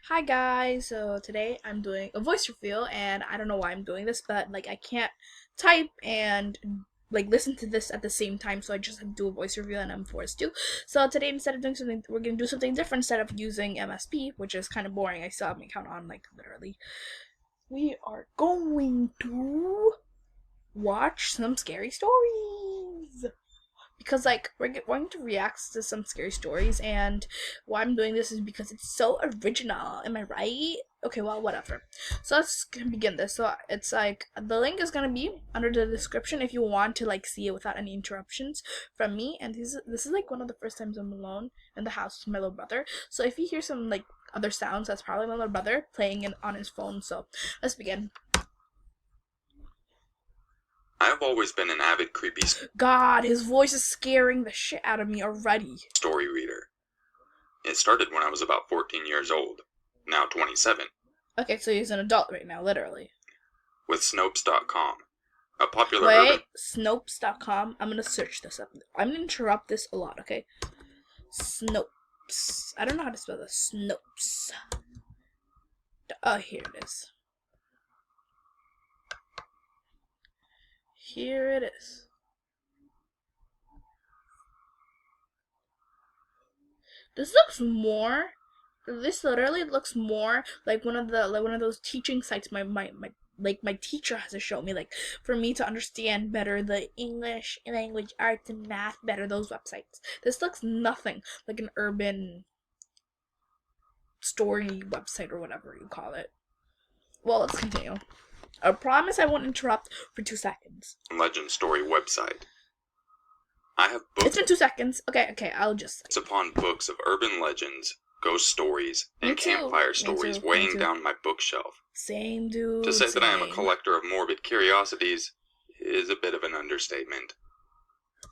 Hi guys, so today I'm doing a voice reveal and I don't know why I'm doing this, but I can't type and listen to this at the same time, so I just have to do a voice reveal and I'm forced to. So today instead of doing something, we're gonna do something different instead of using MSP, which is kind of boring. I still have my account on, literally. We are going to watch some scary stories because we're going to react to some scary stories, and why I'm doing this is because it's so original. Am I right? Okay, well, whatever. So let's begin this. So it's the link is gonna be under the description if you want to see it without any interruptions from me. And this is one of the first times I'm alone in the house with my little brother. So if you hear some other sounds, that's probably my little brother playing on his phone. So let's begin. I have always been an avid creepy God, his voice is scaring the shit out of me already. Story reader. It started when I was about 14 years old, now 27. Okay, so he's an adult right now, literally. With Snopes.com, a popular Wait, Snopes.com. I'm gonna search this up. I'm gonna interrupt this a lot, okay? Snopes. I don't know how to spell this. Snopes. Oh, here it is. Here it is. This literally looks more like one of those teaching sites my teacher has to show me, for me to understand better the English language, arts, and math better, those websites. This looks nothing like an urban story website or whatever you call it. Well, let's continue. I promise I won't interrupt for 2 seconds. Legend story website. I have books. It's been 2 seconds. Okay, I'll just. It's upon books of urban legends, ghost stories, and campfire stories weighing down my bookshelf. Same, dude. To say that I am a collector of morbid curiosities is a bit of an understatement.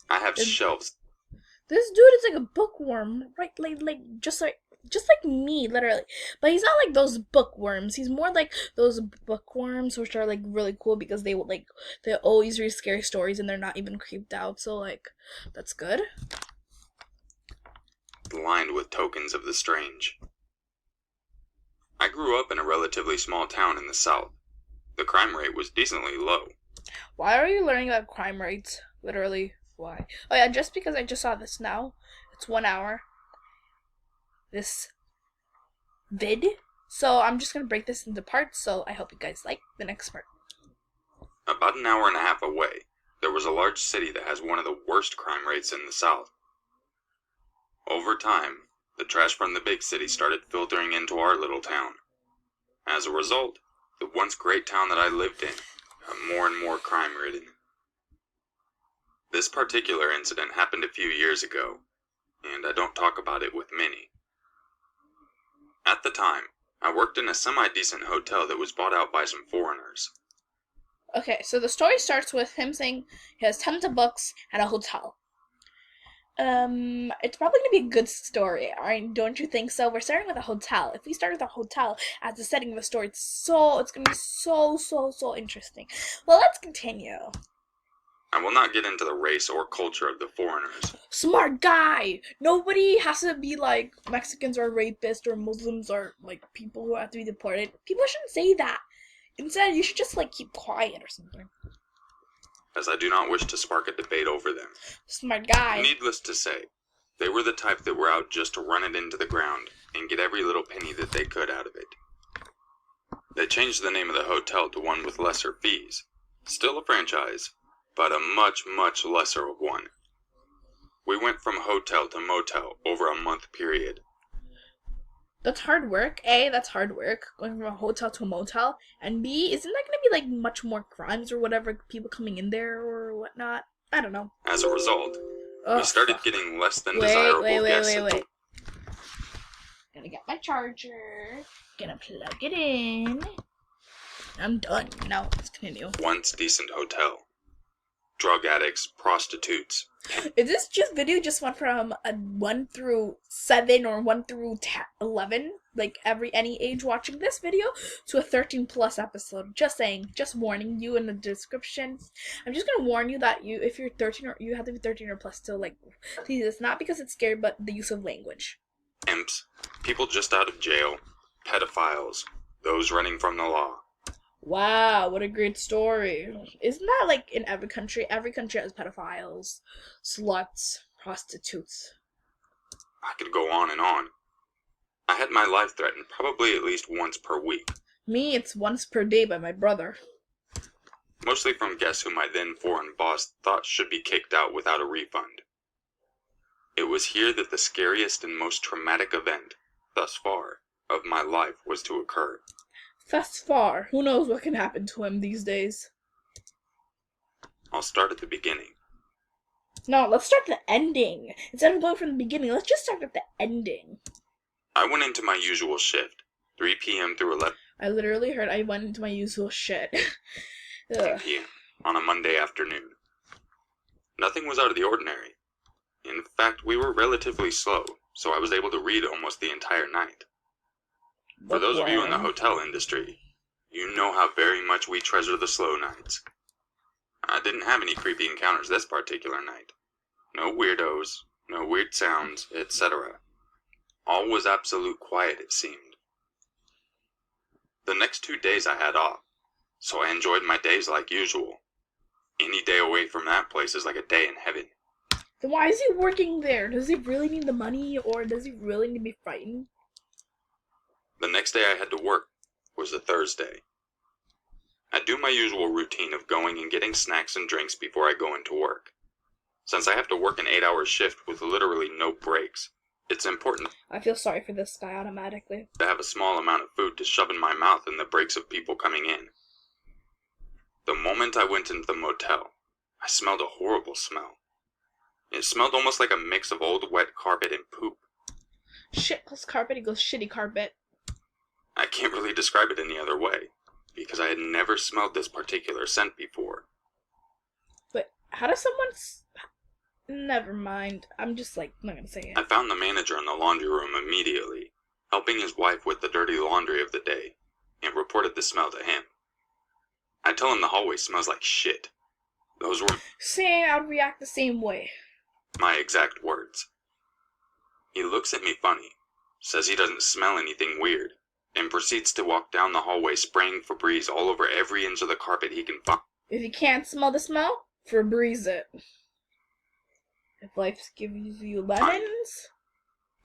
I have shelves. This dude is like a bookworm, right? Just like me, literally. But he's not like those bookworms. He's more like those bookworms, which are really cool because they always read scary stories and they're not even creeped out. So that's good. Lined with tokens of the strange. I grew up in a relatively small town in the South. The crime rate was decently low. Why are you learning about crime rates? Literally, why? Oh yeah, just because I just saw this now. It's 1 hour. This vid. So I'm just gonna break this into parts, so I hope you guys like the next part. About an hour and a half away, there was a large city that has one of the worst crime rates in the South. Over time, the trash from the big city started filtering into our little town. As a result, the once great town that I lived in got more and more crime-ridden. This particular incident happened a few years ago, and I don't talk about it with many. At the time, I worked in a semi-decent hotel that was bought out by some foreigners. Okay, so the story starts with him saying he has tons of books at a hotel. It's probably gonna be a good story, alright? Don't you think so? We're starting with a hotel. If we start with a hotel as the setting of the story, it's gonna be so interesting. Well, let's continue. I will not get into the race or culture of the foreigners. Smart guy! Nobody has to be like Mexicans are rapists or Muslims are people who have to be deported. People shouldn't say that. Instead, you should just keep quiet or something. As I do not wish to spark a debate over them. Smart guy. Needless to say, they were the type that were out just to run it into the ground and get every little penny that they could out of it. They changed the name of the hotel to one with lesser fees. Still a franchise, but a much lesser one. We went from hotel to motel over a month period. That's hard work. A, that's hard work, going from a hotel to a motel. And B, isn't that gonna be much more crimes or whatever, people coming in there or whatnot? I don't know. As a result, we started getting less than desirable guests. Wait. Gonna get my charger. Gonna plug it in. I'm done. Now let's continue. Once decent hotel. Drug addicts, prostitutes. Is this video just went from a 1 through 7 or 1 through 11, any age watching this video, to a 13+ episode? Just saying, just warning you in the description. I'm just gonna warn you that if you're 13 or you have to be 13 or plus to see this, not because it's scary, but the use of language. Imps, people just out of jail, Pedophiles, those running from the law. Wow, what a great story. Isn't that like in every country? Every country has pedophiles, sluts, prostitutes. I could go on and on. I had my life threatened probably at least once per week. Me, it's once per day by my brother. Mostly from guests who my then foreign boss thought should be kicked out without a refund. It was here that the scariest and most traumatic event, thus far, of my life was to occur. Thus far, who knows what can happen to him these days? I'll start at the beginning. No, let's start the ending. Instead of going from the beginning, let's just start at the ending. I went into my usual shift, 3 p.m. through 11 I literally heard I went into my usual shit. p.m. on a Monday afternoon. Nothing was out of the ordinary. In fact, we were relatively slow, so I was able to read almost the entire night. For those of you in the hotel industry, you know how very much we treasure the slow nights. I didn't have any creepy encounters this particular night. No weirdos, no weird sounds, etc. All was absolute quiet, it seemed. The next 2 days I had off, so I enjoyed my days like usual. Any day away from that place is like a day in heaven. Then why is he working there? Does he really need the money, or does he really need to be frightened? The next day I had to work was a Thursday. I do my usual routine of going and getting snacks and drinks before I go into work. Since I have to work an 8-hour shift with literally no breaks, it's important I feel sorry for this guy automatically. to have a small amount of food to shove in my mouth in the breaks of people coming in. The moment I went into the motel, I smelled a horrible smell. It smelled almost like a mix of old wet carpet and poop. Shit plus carpet equals shitty carpet. I can't really describe it any other way, because I had never smelled this particular scent before. But how does someone... Never mind. I'm just like, not gonna say it. I found the manager in the laundry room immediately, helping his wife with the dirty laundry of the day, and reported the smell to him. I tell him the hallway smells like shit. Those were Saying I would react the same way. my exact words. He looks at me funny, says he doesn't smell anything weird, and proceeds to walk down the hallway spraying Febreze all over every inch of the carpet he can find. If you can't smell the smell, Febreze it. If life gives you lemons,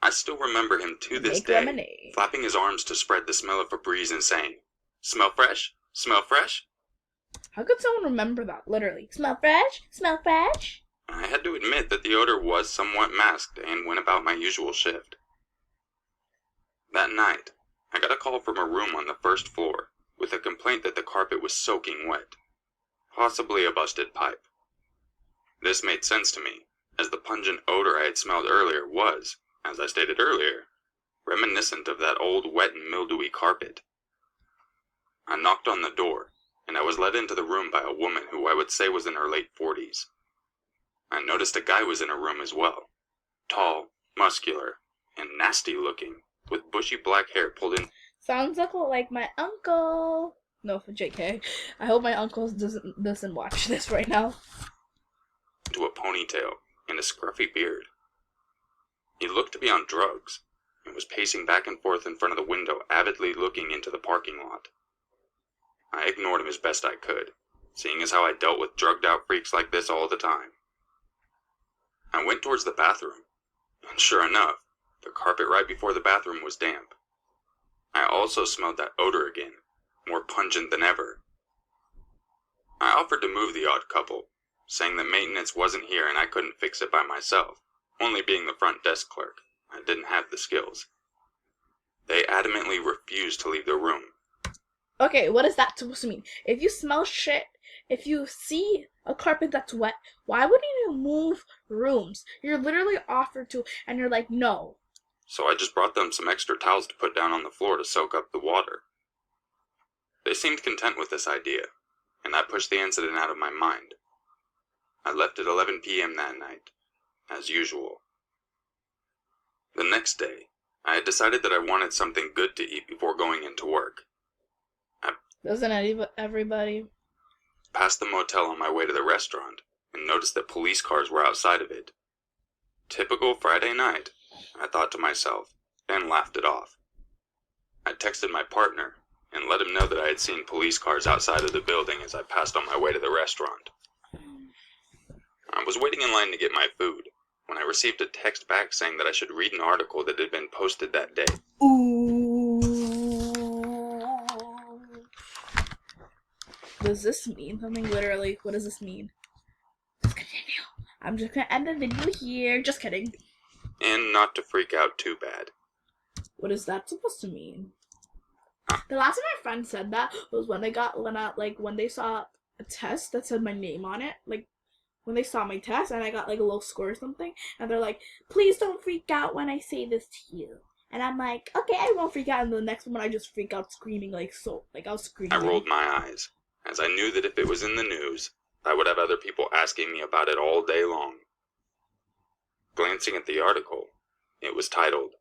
I still remember him to this make day, lemonade. flapping his arms to spread the smell of Febreze and saying, "Smell fresh? Smell fresh?" How could someone remember that? Literally. Smell fresh? Smell fresh? I had to admit that the odor was somewhat masked and went about my usual shift. That night, I got a call from a room on the first floor with a complaint that the carpet was soaking wet, possibly a busted pipe. This made sense to me, as the pungent odor I had smelled earlier was, as I stated earlier, reminiscent of that old wet and mildewy carpet. I knocked on the door, and I was led into the room by a woman who I would say was in her late 40s. I noticed a guy was in a room as well, tall, muscular, and nasty looking, with bushy black hair pulled in Sounds like my uncle. No, for JK. I hope my uncle doesn't watch this right now. into a ponytail and a scruffy beard. He looked to be on drugs, and was pacing back and forth in front of the window, avidly looking into the parking lot. I ignored him as best I could, seeing as how I dealt with drugged-out freaks like this all the time. I went towards the bathroom, and sure enough, the carpet right before the bathroom was damp. I also smelled that odor again, more pungent than ever. I offered to move the odd couple, saying that maintenance wasn't here and I couldn't fix it by myself, only being the front desk clerk. I didn't have the skills. They adamantly refused to leave the room. Okay, what is that supposed to mean? If you smell shit, if you see a carpet that's wet, why wouldn't you move rooms? You're literally offered to, and you're like, no. So I just brought them some extra towels to put down on the floor to soak up the water. They seemed content with this idea, and I pushed the incident out of my mind. I left at 11 p.m. that night, as usual. The next day, I had decided that I wanted something good to eat before going into work. Doesn't everybody? Passed the motel on my way to the restaurant, and noticed that police cars were outside of it. Typical Friday night, I thought to myself, and laughed it off. I texted my partner and let him know that I had seen police cars outside of the building as I passed on my way to the restaurant. I was waiting in line to get my food when I received a text back saying that I should read an article that had been posted that day. Ooh. Does this mean something? Literally, what does this mean? Let's continue. I'm just gonna end the video here. Just kidding. And not to freak out too bad. What is that supposed to mean? The last time my friend said that was when they saw a test that said my name on it. Like, when they saw my test and I got like a low score or something, and they're like, please don't freak out when I say this to you. And I'm like, okay, I won't freak out. And the next one I just freak out screaming I was screaming. I rolled my eyes, as I knew that if it was in the news, I would have other people asking me about it all day long. Glancing at the article, it was titled,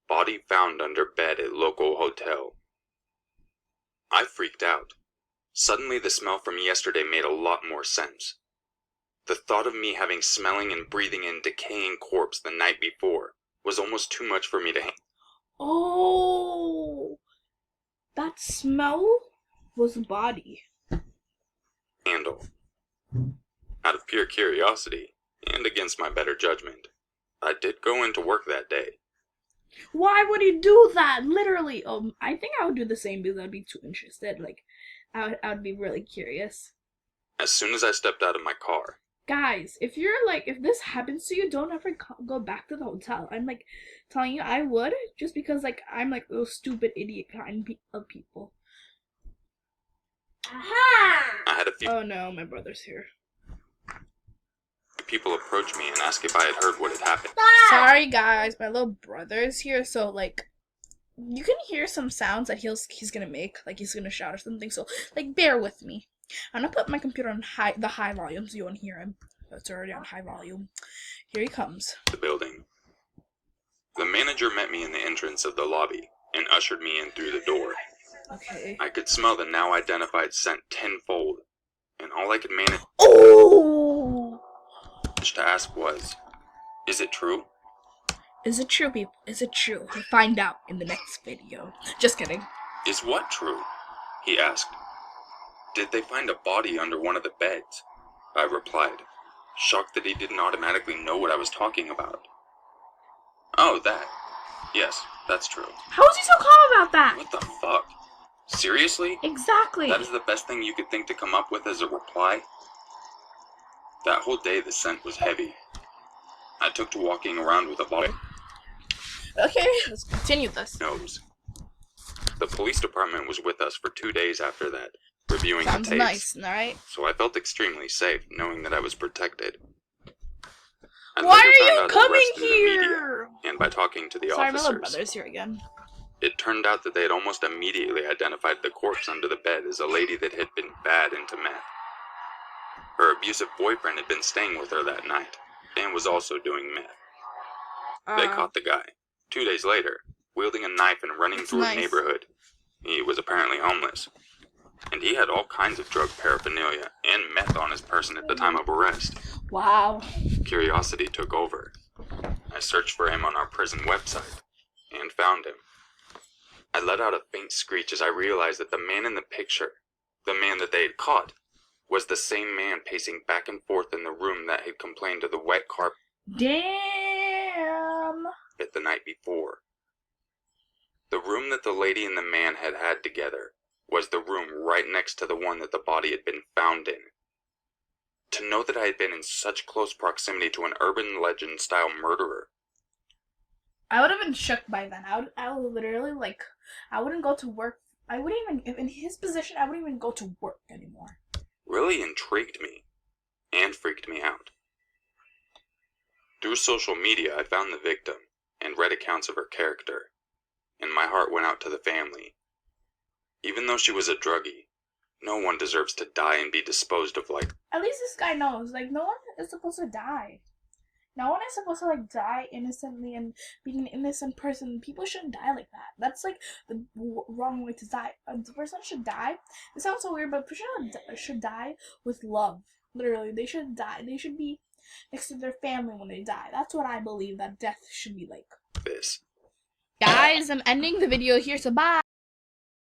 Body Found Under Bed at Local Hotel. I freaked out. Suddenly the smell from yesterday made a lot more sense. The thought of me having smelling and breathing in decaying corpse the night before was almost too much for me to handle. Oh, that smell was body. Out of pure curiosity, and against my better judgment, I did go into work that day. Why would he do that? Literally. I think I would do the same because I'd be too interested. Like, I would be really curious. As soon as I stepped out of my car. Guys, if this happens to you, don't ever go back to the hotel. I'm like telling you, I would, just because like I'm like those stupid idiot kind of people. I had a few Oh no, my brother's here. people approach me and ask if I had heard what had happened. Sorry guys, my little brother's here, so like you can hear some sounds that he's gonna make, like he's gonna shout or something, so like bear with me. I'm gonna put my computer on the high volume so you won't hear him. It's already on high volume. Here he comes. The building. The manager met me in the entrance of the lobby and ushered me in through the door. Okay. I could smell the now identified scent tenfold, and all I could manage to ask was, is it true? Is it true, people? Is it true? We'll find out in the next video. Just kidding. Is what true? He asked. Did they find a body under one of the beds? I replied, shocked that he didn't automatically know what I was talking about. Oh, that. Yes, that's true. How is he so calm about that? What the fuck? Seriously? Exactly. That is the best thing you could think to come up with as a reply? That whole day the scent was heavy. I took to walking around with a bottle. Okay, let's continue this. Nose. The police department was with us for 2 days after that, reviewing Sounds the tapes. nice, alright? So I felt extremely safe, knowing that I was protected. I Why later are found you out the coming rest in the media, here? and by talking to the Sorry, my little officers, brother's here again. it turned out that they had almost immediately identified the corpse under the bed as a lady that had been bad into meth. Her abusive boyfriend had been staying with her that night, and was also doing meth. They caught the guy, 2 days later, wielding a knife and running through a neighborhood. He was apparently homeless, and he had all kinds of drug paraphernalia and meth on his person at the time of arrest. Wow. Curiosity took over. I searched for him on our prison website, and found him. I let out a faint screech as I realized that the man in the picture, the man that they had caught, was the same man pacing back and forth in the room that had complained of the wet carpet Damn. the night before. The room that the lady and the man had had together was the room right next to the one that the body had been found in. To know that I had been in such close proximity to an urban legend style murderer. I would have been shook by then. I would literally I wouldn't go to work. I wouldn't even, if in his position, I wouldn't even go to work anymore. Really intrigued me and freaked me out. Through social media, I found the victim and read accounts of her character, and my heart went out to the family. Even though she was a druggie, no one deserves to die and be disposed of like. At least this guy knows, no one is supposed to die. No one is supposed to die innocently and being an innocent person. People shouldn't die like that. That's the wrong way to die. The person should die. It sounds so weird, but people should die with love. Literally, they should die. They should be next to their family when they die. That's what I believe that death should be like. This. Guys, I'm ending the video here, so bye.